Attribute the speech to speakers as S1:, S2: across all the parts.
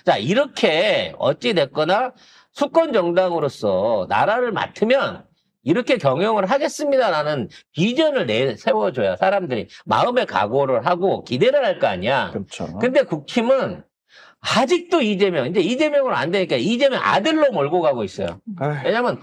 S1: 자, 이렇게 어찌됐거나 수권 정당으로서 나라를 맡으면 이렇게 경영을 하겠습니다라는 비전을 세워줘야 사람들이 마음의 각오를 하고 기대를 할 거 아니야.
S2: 그렇죠.
S1: 근데 국힘은 아직도 이재명, 이제 이재명으로 안 되니까 이재명 아들로 몰고 가고 있어요. 왜냐면,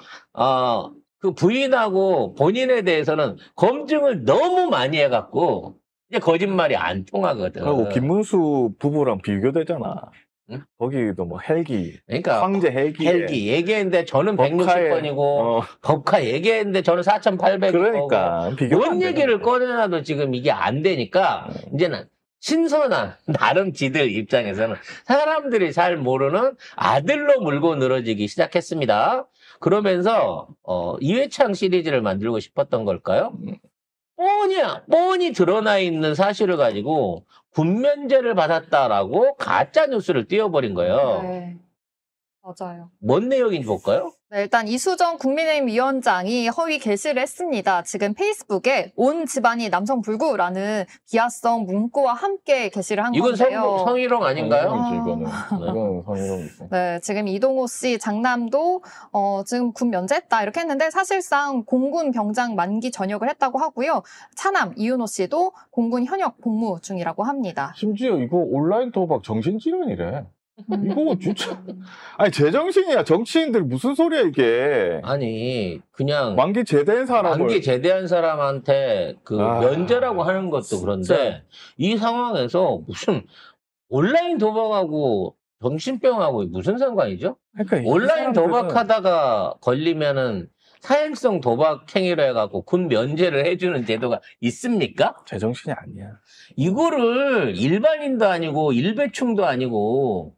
S1: 그 부인하고 본인에 대해서는 검증을 너무 많이 해갖고, 이제 거짓말이 안 통하거든.
S2: 그리고 김문수 부부랑 비교되잖아.
S1: 응?
S2: 거기도 뭐 헬기,
S1: 그러니까
S2: 황제 헬기
S1: 얘기했는데 저는
S2: 법카에,
S1: 160건이고 법카 얘기했는데 저는 4,800건.
S2: 그러니까 비교가
S1: 뭔
S2: 안
S1: 얘기를
S2: 되는데.
S1: 꺼내놔도 지금 이게 안 되니까 이제는 신선한 나름 지들 입장에서는 사람들이 잘 모르는 아들로 물고 늘어지기 시작했습니다. 그러면서 이회창 시리즈를 만들고 싶었던 걸까요? 뻔히 드러나 있는 사실을 가지고 군면제를 받았다라고 가짜 뉴스를 띄워버린 거예요.
S3: 네, 맞아요.
S1: 뭔 내용인지 볼까요?
S3: 네, 일단 이수정 국민의힘 위원장이 허위 게시를 했습니다. 지금 페이스북에 온 집안이 남성 불구라는 비하성 문구와 함께 게시를 한
S1: 이건
S3: 건데요.
S1: 성희롱 아닌가요?
S2: 이건 성희롱이지.
S3: 네, 지금 이동호 씨 장남도 지금 군 면제했다 이렇게 했는데 사실상 공군 병장 만기 전역을 했다고 하고요. 차남 이윤호 씨도 공군 현역 복무 중이라고 합니다.
S2: 심지어 이거 온라인 도박 정신질환이래. 이거 진짜 아니 제정신이야. 정치인들 무슨 소리야 이게.
S1: 아니 그냥
S2: 만기 제대한 사람을
S1: 만기 제대한 사람한테 그 면제라고 하는 것도 그런데
S2: 진짜.
S1: 이 상황에서 무슨 온라인 도박하고 정신병하고 무슨 상관이죠?
S2: 그러니까
S1: 온라인
S2: 사람들은-
S1: 도박하다가 걸리면은 사행성 도박 행위로 해갖고 군 면제를 해주는 제도가 있습니까?
S2: 제정신이 아니야.
S1: 이거를 일반인도 아니고 일배충도 아니고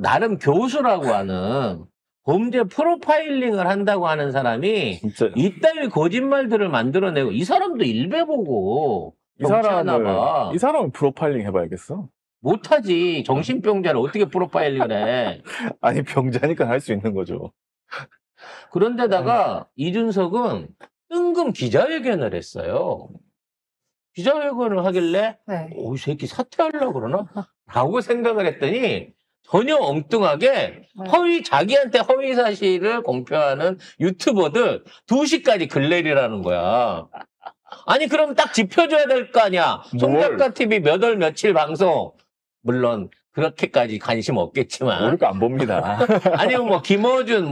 S1: 나름 교수라고 하는 범죄 프로파일링을 한다고 하는 사람이
S2: 진짜
S1: 이따위 거짓말들을 만들어내고 이 사람도 일배 보고
S2: 이 사람을
S1: 봐.
S2: 프로파일링 해봐야겠어.
S1: 못하지. 정신병자를 어떻게 프로파일링을 해.
S2: 아니 병자니까 할 수 있는 거죠.
S1: 그런데다가 이준석은 뜬금 기자회견을 했어요. 기자회견을 하길래
S3: 네.
S1: 이 새끼 사퇴하려고 그러나? 라고 생각을 했더니 전혀 엉뚱하게 자기한테 허위 사실을 공표하는 유튜버들 2시까지 글내리라는 거야. 아니 그럼 딱 짚어줘야 될 거 아니야. 송작가 TV 몇 월 며칠 방송. 물론 그렇게까지 관심 없겠지만.
S2: 모르니까 안 봅니다.
S1: 아니면 뭐 김어준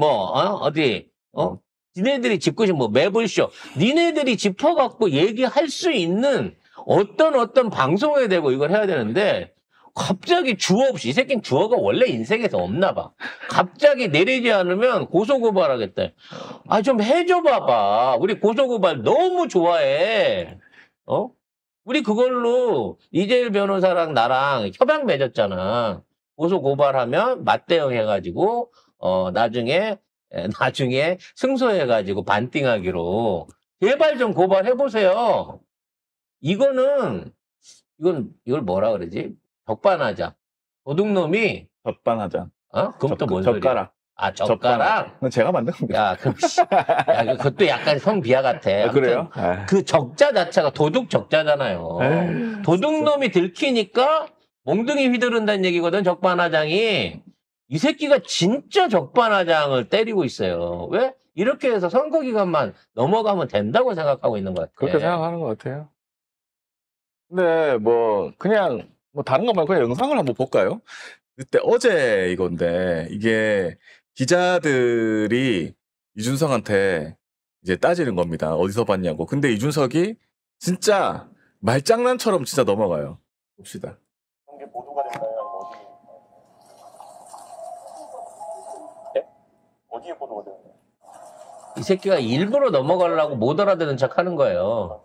S1: 니네들이 짚고 싶은 뭐 매불쇼. 니네들이 짚어갖고 얘기할 수 있는 어떤 방송에 대고 이걸 해야 되는데 갑자기 주어 없이 이 새끼는 주어가 원래 인생에서 없나 봐. 갑자기 내리지 않으면 고소고발하겠다. 좀 해줘 봐봐. 우리 고소고발 너무 좋아해. 우리 그걸로 이재일 변호사랑 나랑 협약 맺었잖아. 고소고발하면 맞대응 해가지고 나중에 승소해가지고 반띵하기로. 제발 좀 고발해보세요. 이걸 뭐라 그러지? 적반하장. 도둑놈이.
S2: 적반하장.
S1: 그럼 또 뭔 소리야?
S2: 젓가락.
S1: 젓가락?
S2: 그건 제가 만든 겁니다.
S1: 그것도 약간 성비하 같아.
S2: 그래요?
S1: 그 적자 자체가 도둑 적자잖아요. 도둑놈이 들키니까 몽둥이 휘두른다는 얘기거든, 적반하장이. 이 새끼가 진짜 적반하장을 때리고 있어요. 왜? 이렇게 해서 선거 기간만 넘어가면 된다고 생각하고 있는 것 같아요.
S2: 그렇게 생각하는 것 같아요. 근데 그냥 다른 거 말고 그냥 영상을 한번 볼까요? 그때 어제 이건데 이게 기자들이 이준석한테 이제 따지는 겁니다. 어디서 봤냐고. 근데 이준석이 진짜 말장난처럼 진짜 넘어가요. 봅시다.
S4: 이게 보도가 됐나요? 어디에 보도가 됐나요?
S1: 이 새끼가 일부러 넘어가려고 못 알아듣는 척 하는 거예요.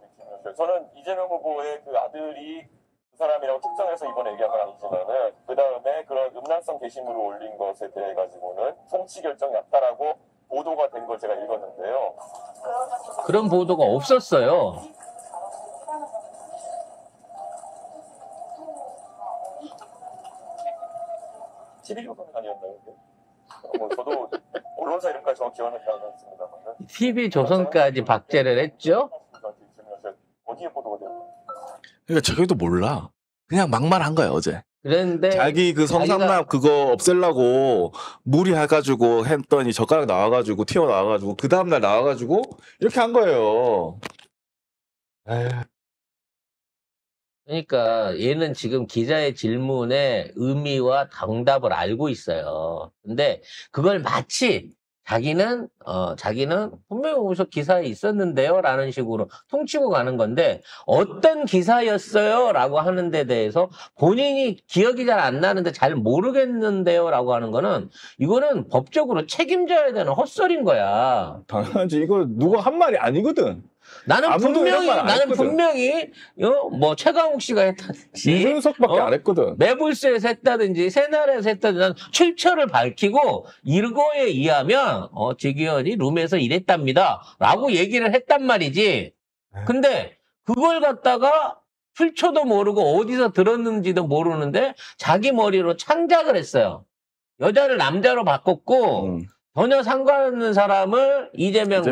S4: 저는 이재명 후보의 그 아들이 그 사람이라고 특정해서 이번에 얘기한 건 아니지만은 그 다음에 그런 음란성 게시물을 올린 것에 대해 가지고는 송치 결정이 났다라고 보도가 된 걸 제가 읽었는데요.
S1: 그런 보도가 없었어요.
S4: TV조선 아니었나요? 저도 언론사 이름까지 정확히 기억은 안 나습니다만
S1: TV조선까지 박제를 했죠?
S4: 어디에 보도가 됐나요?
S2: 그러니까 저기도 몰라. 그냥 막말한 거야 어제.
S1: 그랬는데
S2: 자기 그 성상납 그거 없애려고 무리해가지고 했더니 젓가락 나와가지고 튀어나와가지고 그 다음날 나와가지고 이렇게 한 거예요. 에휴.
S1: 그러니까 얘는 지금 기자의 질문의 의미와 정답을 알고 있어요. 근데 그걸 마치 자기는 분명히 거기서 기사에 있었는데요 라는 식으로 퉁치고 가는 건데 어떤 기사였어요 라고 하는 데 대해서 본인이 기억이 잘 안 나는데 잘 모르겠는데요 라고 하는 거는 이거는 법적으로 책임져야 되는 헛소리인 거야.
S2: 당연하지. 이거 누가 한 말이 아니거든.
S1: 나는
S2: 아무도 이런 말안 했거든.
S1: 분명히 뭐 최강욱 씨가 했다든지
S2: 이준석밖에 안 했거든.
S1: 매불쇼에서 했다든지 새날에서 했다든지 난 출처를 밝히고 이거에 의하면 지기현이 룸에서 일했답니다 라고 얘기를 했단 말이지. 근데 그걸 갖다가 출처도 모르고 어디서 들었는지도 모르는데 자기 머리로 창작을 했어요. 여자를 남자로 바꿨고 전혀 상관없는 사람을 이재명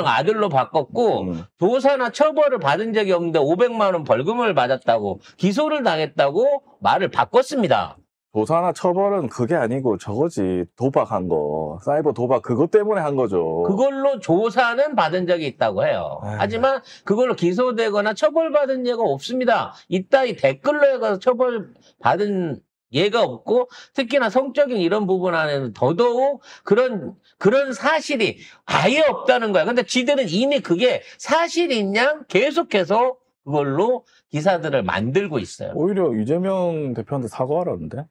S1: 아들로 바꿨고 조사나 처벌을 받은 적이 없는데 500만 원 벌금을 받았다고 기소를 당했다고 말을 바꿨습니다.
S2: 조사나 처벌은 그게 아니고 저거지. 도박한 거. 사이버 도박 그것 때문에 한 거죠.
S1: 그걸로 조사는 받은 적이 있다고 해요. 하지만 그걸로 기소되거나 처벌받은 예가 없습니다. 이따위 댓글로 해서 처벌받은 예가 없고 특히나 성적인 이런 부분 안에는 더더욱 그런 사실이 아예 없다는 거야. 근데 지들은 이미 그게 사실인 양 계속해서 그걸로 기사들을 만들고 있어요.
S2: 오히려 이재명 대표한테 사과하라는데?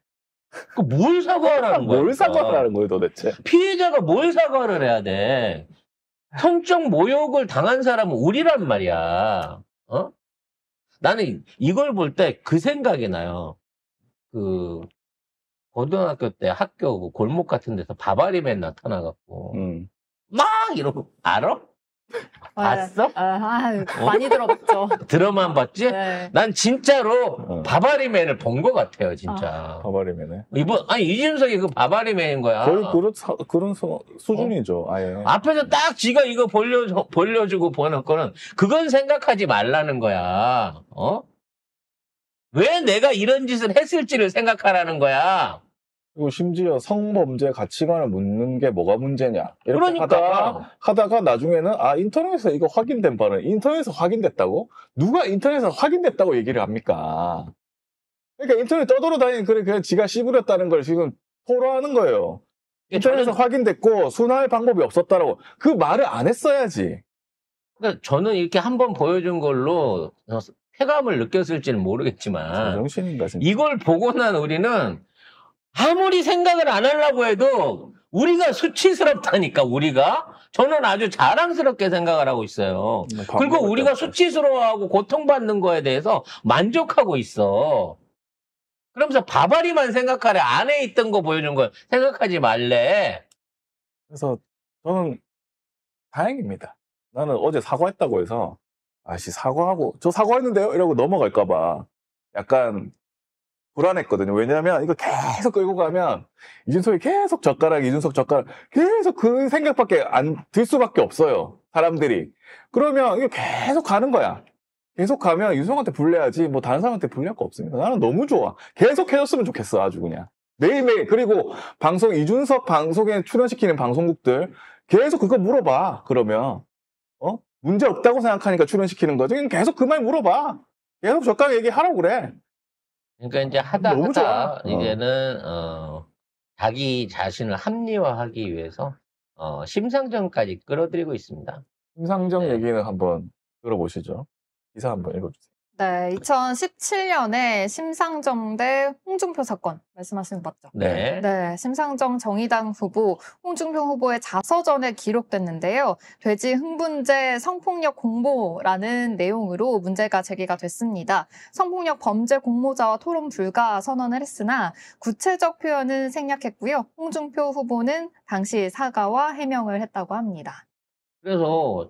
S1: 뭘 사과하라는 거야?
S2: 뭘 사과하라는 거예요 도대체?
S1: 피해자가 뭘 사과를 해야 돼? 성적 모욕을 당한 사람은 우리란 말이야. 나는 이걸 볼 때 그 생각이 나요. 고등학교 때 학교 그 골목 같은 데서 바바리맨 나타나갖고 막 이러고 알아? 봤어?
S3: 많이 들어봤죠.
S1: 드라마 봤지?
S3: 네.
S1: 난 진짜로 바바리맨을 본 것 같아요, 진짜.
S2: 바바리맨에.
S1: 이준석이 그 바바리맨인 거야.
S2: 거의 그런 수준이죠, 아예.
S1: 앞에서 딱 지가 이거 벌려주고 보는 거는 그건 생각하지 말라는 거야. 왜 내가 이런 짓을 했을지를 생각하라는 거야.
S2: 그리고 심지어 성범죄 가치관을 묻는 게 뭐가 문제냐. 이렇게
S1: 그러니까.
S2: 하다가 나중에는 인터넷에서 이거 확인된 바는 인터넷에서 확인됐다고? 누가 인터넷에서 확인됐다고 얘기를 합니까? 그러니까 인터넷 떠돌아다니는 그냥 지가 씹으렸다는 걸 지금 토로하는 거예요. 인터넷에서 확인됐고 순화할 방법이 없었다라고. 그 말을 안 했어야지.
S1: 그러니까 저는 이렇게 한번 보여준 걸로 쾌감을 느꼈을지는 모르겠지만
S2: 정신인가 진짜.
S1: 이걸 보고 난 우리는 아무리 생각을 안 하려고 해도 우리가 수치스럽다니까. 저는 아주 자랑스럽게 생각을 하고 있어요. 그리고 우리가 수치스러워하고 고통받는 거에 대해서 만족하고 있어. 그러면서 바바리만 생각하래. 안에 있던 거 보여준 걸 생각하지 말래.
S2: 그래서 저는 다행입니다. 나는 어제 사과했다고 해서 사과하고 저 사과했는데요? 이러고 넘어갈까봐 약간 불안했거든요. 왜냐하면 이거 계속 끌고 가면 이준석 젓가락 계속 그 생각밖에 안 들 수밖에 없어요. 사람들이. 그러면 이거 계속 가는 거야. 계속 가면 이준석한테 불려야지 뭐 다른 사람한테 불릴 거 없습니다. 나는 너무 좋아. 계속 해줬으면 좋겠어. 아주 그냥. 매일매일. 그리고 이준석 방송에 출연시키는 방송국들 계속 그거 물어봐. 그러면 문제 없다고 생각하니까 출연시키는 거지. 계속 그 말 물어봐. 계속 젓가락 얘기하라고 그래.
S1: 그러니까 이제 하다 이제는 자기 자신을 합리화하기 위해서 심상정까지 끌어들이고 있습니다.
S2: 심상정 얘기는 한번 들어보시죠. 기사 한번 읽어주세요.
S3: 네, 2017년에 심상정 대 홍준표 사건 말씀하시는 거 맞죠?
S1: 네.
S3: 네, 심상정 정의당 후보, 홍준표 후보의 자서전에 기록됐는데요. 돼지 흥분제 성폭력 공모라는 내용으로 문제가 제기가 됐습니다. 성폭력 범죄 공모자와 토론 불가 선언을 했으나 구체적 표현은 생략했고요. 홍준표 후보는 당시 사과와 해명을 했다고 합니다.
S1: 그래서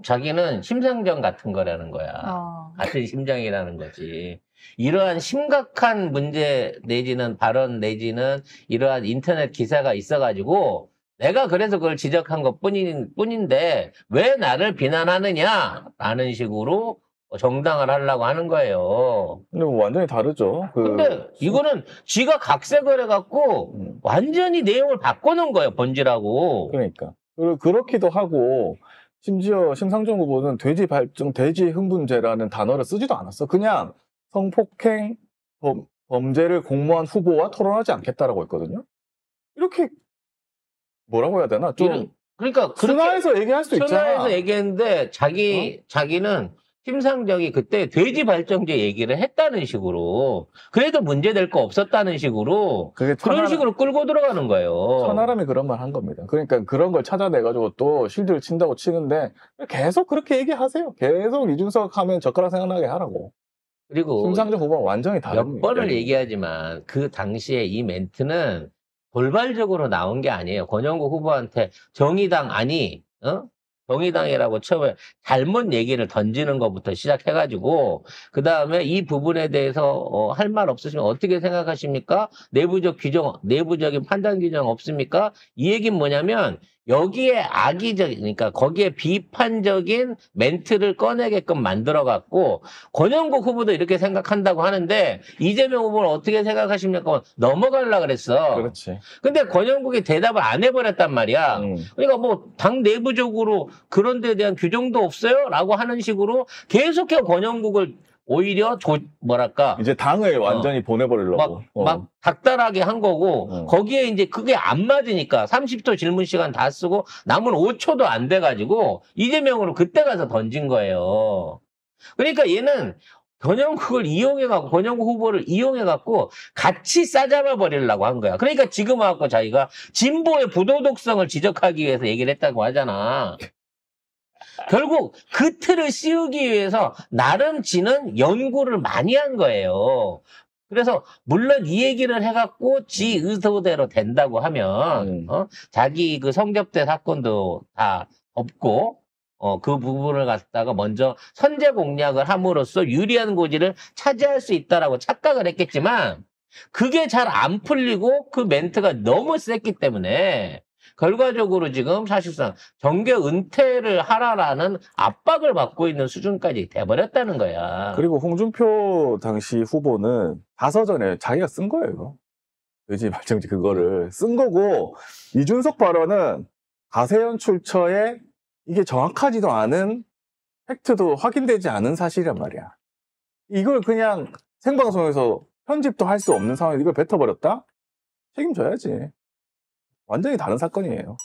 S1: 자기는 심상정 같은 거라는 거야. 같은 심정이라는 거지. 이러한 심각한 문제 내지는 발언 내지는 이러한 인터넷 기사가 있어가지고 내가 그래서 그걸 지적한 것 뿐인데 왜 나를 비난하느냐라는 식으로 정당을 하려고 하는 거예요.
S2: 근데 뭐 완전히 다르죠.
S1: 근데 이거는 지가 각색을 해갖고 완전히 내용을 바꿔놓은 거예요, 번지라고.
S2: 그러니까. 그렇기도 하고, 심지어 심상정 후보는 돼지 흥분죄라는 단어를 쓰지도 않았어. 그냥 성폭행 범죄를 공모한 후보와 토론하지 않겠다라고 했거든요. 이렇게 뭐라고 해야 되나? 좀
S1: 그러니까
S2: 순화해서 얘기할 수 있잖아.
S1: 순화해서 얘기했는데 자기는 심상정이 그때 돼지 발정제 얘기를 했다는 식으로 그래도 문제될 거 없었다는 식으로
S2: 그게
S1: 그런 식으로 끌고 들어가는 거예요.
S2: 천하람이 그런 말 한 겁니다. 그러니까 그런 걸 찾아내가지고 또 실드를 친다고 치는데 계속 그렇게 얘기하세요. 계속 이준석 하면 젓가락 생각나게 하라고.
S1: 그리고
S2: 심상정 후보는 완전히 다른
S1: 몇 번을 얘기하지만 그 당시에 이 멘트는 돌발적으로 나온 게 아니에요. 권영국 후보한테 정의당 아니, 정의당이라고 처음에 잘못 얘기를 던지는 것부터 시작해가지고 그 다음에 이 부분에 대해서 할 말 없으시면 어떻게 생각하십니까? 내부적인 판단 규정 없습니까? 이 얘기는 뭐냐면 여기에 그러니까 거기에 비판적인 멘트를 꺼내게끔 만들어갖고 권영국 후보도 이렇게 생각한다고 하는데 이재명 후보는 어떻게 생각하십니까? 넘어가려고 그랬어.
S2: 그렇지.
S1: 근데 권영국이 대답을 안 해버렸단 말이야. 그러니까 뭐 당 내부적으로 그런 데에 대한 규정도 없어요? 라고 하는 식으로 계속해 권영국을 오히려
S2: 이제 당을 완전히 보내버리려고.
S1: 막 닥달하게 한 거고 거기에 이제 그게 안 맞으니까 30초 질문 시간 다 쓰고 남은 5초도 안 돼가지고 이재명으로 그때 가서 던진 거예요. 그러니까 얘는 권영국 후보를 이용해갖고 같이 싸잡아 버리려고 한 거야. 그러니까 지금 와갖고 자기가 진보의 부도덕성을 지적하기 위해서 얘기를 했다고 하잖아. 결국 그 틀을 씌우기 위해서 나름 지는 연구를 많이 한 거예요. 그래서 물론 이 얘기를 해갖고 지 의도대로 된다고 하면 자기 그 성접대 사건도 다 없고 그 부분을 갖다가 먼저 선제 공략을 함으로써 유리한 고지를 차지할 수 있다라고 착각을 했겠지만 그게 잘 안 풀리고 그 멘트가 너무 셌기 때문에 결과적으로 지금 사실상 정계 은퇴를 하라라는 압박을 받고 있는 수준까지 돼버렸다는 거야.
S2: 그리고 홍준표 당시 후보는 다서전에 자기가 쓴 거예요. 돼지 발정지 그거를 쓴 거고 이준석 발언은 가세현 출처에 이게 정확하지도 않은 팩트도 확인되지 않은 사실이란 말이야. 이걸 그냥 생방송에서 편집도 할 수 없는 상황에 이걸 뱉어버렸다? 책임져야지. 완전히 다른 사건이에요.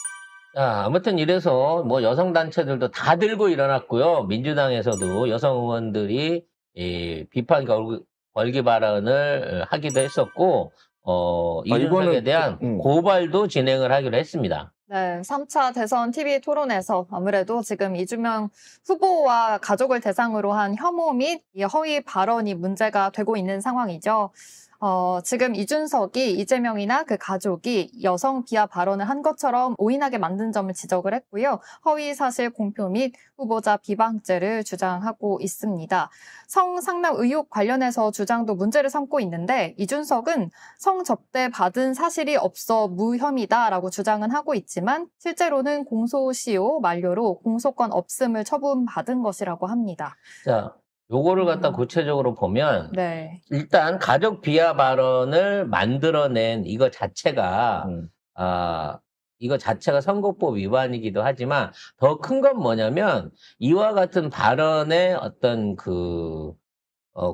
S1: 자, 아무튼 이래서 뭐 여성단체들도 다 들고 일어났고요. 민주당에서도 여성 의원들이 비판 걸기 발언을 하기도 했었고, 이준석에 대한 고발도 진행을 하기로 했습니다.
S3: 네, 3차 대선 TV 토론에서 아무래도 지금 이재명 후보와 가족을 대상으로 한 혐오 및 허위 발언이 문제가 되고 있는 상황이죠. 지금 이준석이 이재명이나 그 가족이 여성 비하 발언을 한 것처럼 오인하게 만든 점을 지적을 했고요. 허위 사실 공표 및 후보자 비방죄를 주장하고 있습니다. 성상납 의혹 관련해서 주장도 문제를 삼고 있는데 이준석은 성접대 받은 사실이 없어 무혐의다라고 주장은 하고 있지만 실제로는 공소시효 만료로 공소권 없음을 처분받은 것이라고 합니다.
S1: 자, 요거를 갖다 구체적으로 보면
S3: 네.
S1: 일단 가족 비하 발언을 만들어낸 이거 자체가 선거법 위반이기도 하지만 더 큰 건 뭐냐면 이와 같은 발언의 어떤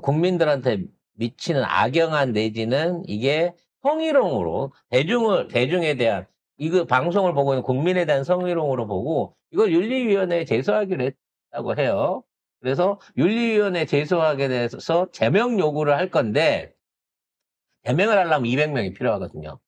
S1: 국민들한테 미치는 악영향 내지는 이게 성희롱으로 대중에 대한 이거 방송을 보고 있는 국민에 대한 성희롱으로 보고 이걸 윤리위원회에 제소하기로 했다고 해요. 그래서 윤리위원회에 제소하게 돼서 제명 요구를 할 건데 제명을 하려면 200명이 필요하거든요.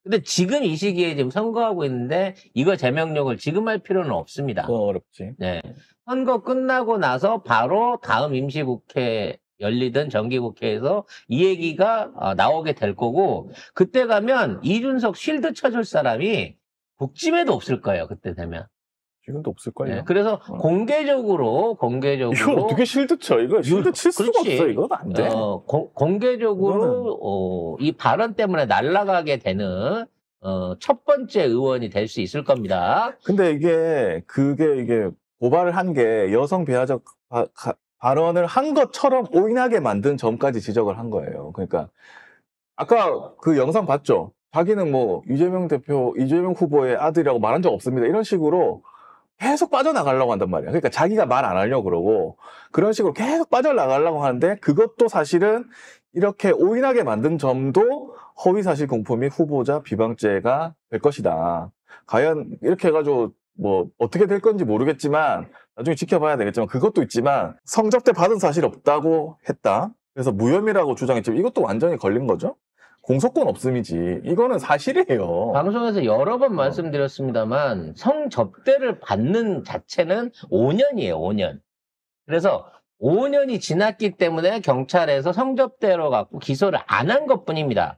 S1: 근데 지금 이 시기에 지금 선거하고 있는데 이거 제명 요구를 지금 할 필요는 없습니다.
S2: 어렵지.
S1: 네. 선거 끝나고 나서 바로 다음 임시국회 열리든 정기국회에서 이 얘기가 나오게 될 거고 그때 가면 이준석 쉴드 쳐줄 사람이 국짐에도 없을 거예요. 그때 되면.
S2: 지금도 없을걸요.
S1: 네, 그래서 공개적으로
S2: 이걸 어떻게 실드 쳐? 이거 실드 칠 수가
S1: 그렇지.
S2: 없어. 이건 안 돼.
S1: 공개적으로 이 발언 때문에 날아가게 되는 첫 번째 의원이 될 수 있을 겁니다.
S2: 근데 이게 고발을 한 게 여성 비하적 발언을 한 것처럼 오인하게 만든 점까지 지적을 한 거예요. 그러니까 아까 그 영상 봤죠? 자기는 뭐 이재명 후보의 아들이라고 말한 적 없습니다. 이런 식으로 계속 빠져나가려고 한단 말이야. 그러니까 자기가 말 안 하려고 그러고 그런 식으로 계속 빠져나가려고 하는데 그것도 사실은 이렇게 오인하게 만든 점도 허위사실 공표 및 후보자 비방죄가 될 것이다. 과연 이렇게 해가지고 뭐 어떻게 될 건지 모르겠지만 나중에 지켜봐야 되겠지만 그것도 있지만 성접대 받은 사실 없다고 했다. 그래서 무혐의라고 주장했지만 이것도 완전히 걸린 거죠. 공소권 없음이지. 이거는 사실이에요.
S1: 방송에서 여러 번 말씀드렸습니다만 성접대를 받는 자체는 5년이에요. 5년. 그래서 5년이 지났기 때문에 경찰에서 성접대로 갖고 기소를 안 한 것뿐입니다.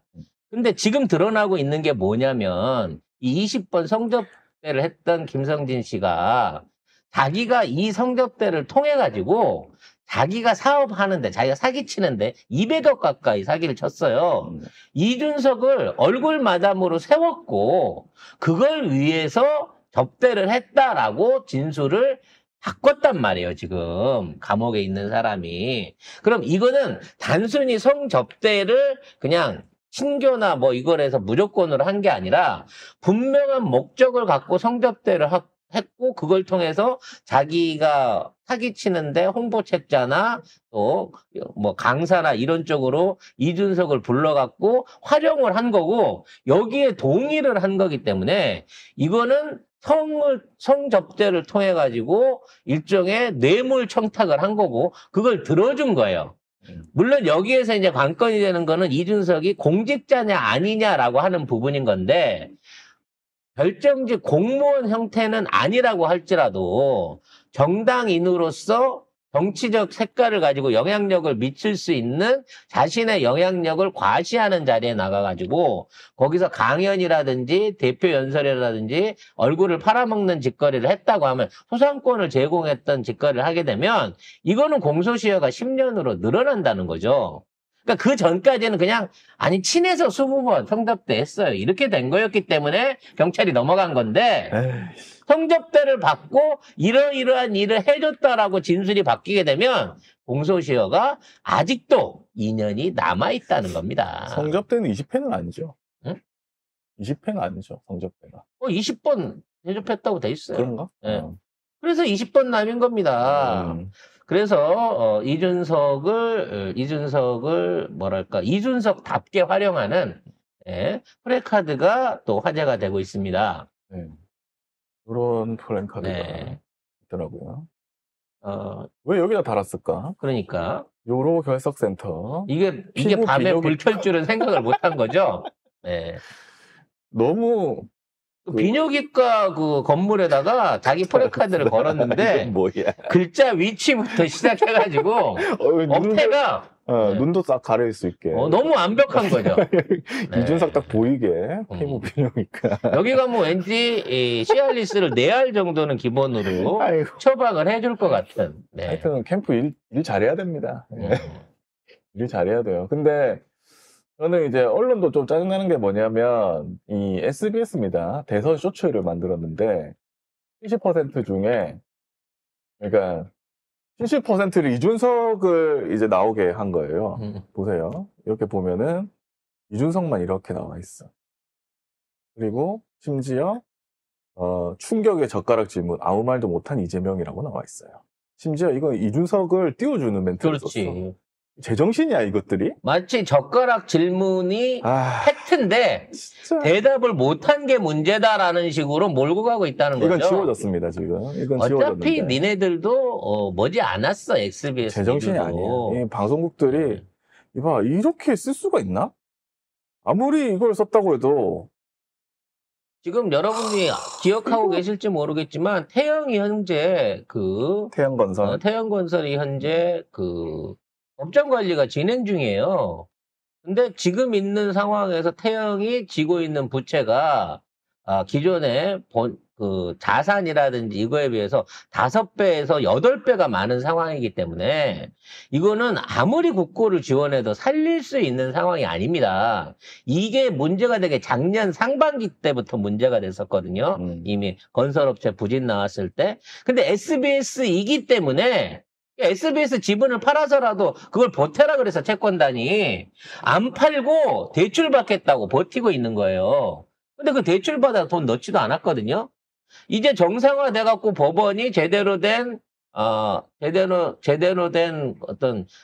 S1: 근데 지금 드러나고 있는 게 뭐냐면 이 20번 성접대를 했던 김성진 씨가 자기가 이 성접대를 통해 가지고 자기가 사업하는데 자기가 사기치는데 200억 가까이 사기를 쳤어요. 이준석을 얼굴 마담으로 세웠고 그걸 위해서 접대를 했다라고 진술을 바꿨단 말이에요. 지금 감옥에 있는 사람이. 그럼 이거는 단순히 성접대를 그냥 친교나 뭐 이걸 해서 무조건으로 한 게 아니라 분명한 목적을 갖고 성접대를 했고 그걸 통해서 자기가 사기치는데 홍보책자나 또 뭐 강사나 이런 쪽으로 이준석을 불러갖고 활용을 한 거고 여기에 동의를 한 거기 때문에 이거는 성접대를 통해 가지고 일종의 뇌물 청탁을 한 거고 그걸 들어준 거예요. 물론 여기에서 이제 관건이 되는 거는 이준석이 공직자냐 아니냐라고 하는 부분인 건데 결정직 공무원 형태는 아니라고 할지라도 정당인으로서 정치적 색깔을 가지고 영향력을 미칠 수 있는 자신의 영향력을 과시하는 자리에 나가가지고 거기서 강연이라든지 대표 연설이라든지 얼굴을 팔아먹는 짓거리를 했다고 하면 소상권을 제공했던 짓거리를 하게 되면 이거는 공소시효가 10년으로 늘어난다는 거죠. 그러니까 그 전까지는 그냥 아니 친해서 20번 성접대 했어요. 이렇게 된 거였기 때문에 경찰이 넘어간 건데 성접대를 받고 이러이러한 일을 해줬다라고 진술이 바뀌게 되면 공소시효가 아직도 2년이 남아있다는 겁니다.
S2: 성접대는 20회는 아니죠.
S1: 응?
S2: 20회는 아니죠. 성접대가.
S1: 20번 대접했다고 돼 있어요.
S2: 그런가?
S1: 네. 그래서 20번 남인 겁니다. 그래서 이준석을 뭐랄까 이준석답게 활용하는 프래카드가 또 화제가 되고 있습니다.
S2: 네. 그런 플랜카드가
S1: 네.
S2: 있더라고요. 왜 여기다 달았을까?
S1: 그러니까
S2: 요로 결석센터.
S1: 이게
S2: 피부
S1: 밤에
S2: 비뇨기-
S1: 불 켤 줄은 생각을 못한 거죠. 네.
S2: 너무
S1: 비뇨기과 그 건물에다가 자기 프래카드를 걸었는데
S2: 이건 뭐야?
S1: 글자 위치부터 시작해가지고 어폐가 네.
S2: 눈도 싹 가릴 수 있게.
S1: 너무 완벽한 거죠. 네.
S2: 이준석 딱 보이게 피부 비뇨기과.
S1: 여기 가면 왠지 이 시알리스를 4알 정도는 기본으로
S2: 아이고.
S1: 처방을 해줄 것 같은. 네.
S2: 하여튼 캠프 일 잘해야 됩니다.
S1: 음.
S2: 일 잘해야 돼요. 근데 저는 이제 언론도 좀 짜증나는 게 뭐냐면 이 SBS입니다. 대선 쇼츠를 만들었는데 70% 중에 그러니까 70%를 이준석을 이제 나오게 한 거예요. 보세요. 이렇게 보면은 이준석만 이렇게 나와 있어. 그리고 심지어 충격의 젓가락 질문 아무 말도 못한 이재명이라고 나와 있어요. 심지어 이건 이준석을 띄워주는 멘트를 썼어.
S1: 그렇지.
S2: 제정신이야 이것들이?
S1: 마치 젓가락 질문이 팩트인데
S2: 진짜.
S1: 대답을 못한 게 문제다라는 식으로 몰고 가고 있다는 거죠.
S2: 이건 지워졌습니다 지금. 이건
S1: 어차피
S2: 지워졌는데.
S1: 니네들도 머지 않았어. SBS
S2: 제정신이
S1: 니들도.
S2: 아니에요. 이 방송국들이 이봐 이렇게 쓸 수가 있나? 아무리 이걸 썼다고 해도
S1: 지금 여러분이 기억하고 계실지 모르겠지만 태영이 현재
S2: 태양건설
S1: 태영건설이 현재 법정 관리가 진행 중이에요. 근데 지금 있는 상황에서 태영이 지고 있는 부채가 기존에 자산이라든지 이거에 비해서 5배에서 8배가 많은 상황이기 때문에 이거는 아무리 국고를 지원해도 살릴 수 있는 상황이 아닙니다. 이게 문제가 되게 작년 상반기 때부터 문제가 됐었거든요. 이미 건설업체 부진 나왔을 때. 근데 SBS이기 때문에 SBS 지분을 팔아서라도 그걸 보태라 그래서 채권단이 안 팔고 대출 받겠다고 버티고 있는 거예요. 근데 그 대출 받아 돈 넣지도 않았거든요. 이제 정상화돼 갖고 법원이 제대로 된 어떤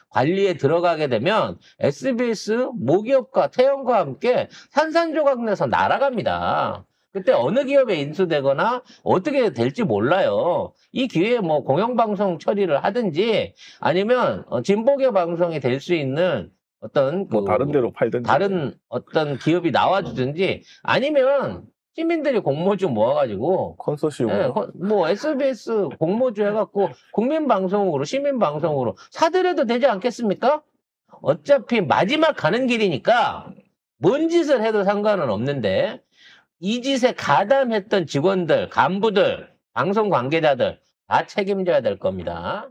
S1: 관리에 들어가게 되면 SBS 모기업과 태영과 함께 산산조각 내서 날아갑니다. 그때 어느 기업에 인수되거나 어떻게 될지 몰라요. 이 기회에 뭐 공영방송 처리를 하든지 아니면 진보계 방송이 될 수 있는 어떤
S2: 뭐 다른 데로 팔든지.
S1: 다른 어떤 기업이 나와주든지 아니면 시민들이 공모주 모아가지고
S2: 컨소시엄으로.
S1: 뭐 SBS 공모주 해갖고 국민방송으로 시민방송으로 사들여도 되지 않겠습니까? 어차피 마지막 가는 길이니까 뭔 짓을 해도 상관은 없는데 이 짓에 가담했던 직원들, 간부들, 방송 관계자들 다 책임져야 될 겁니다.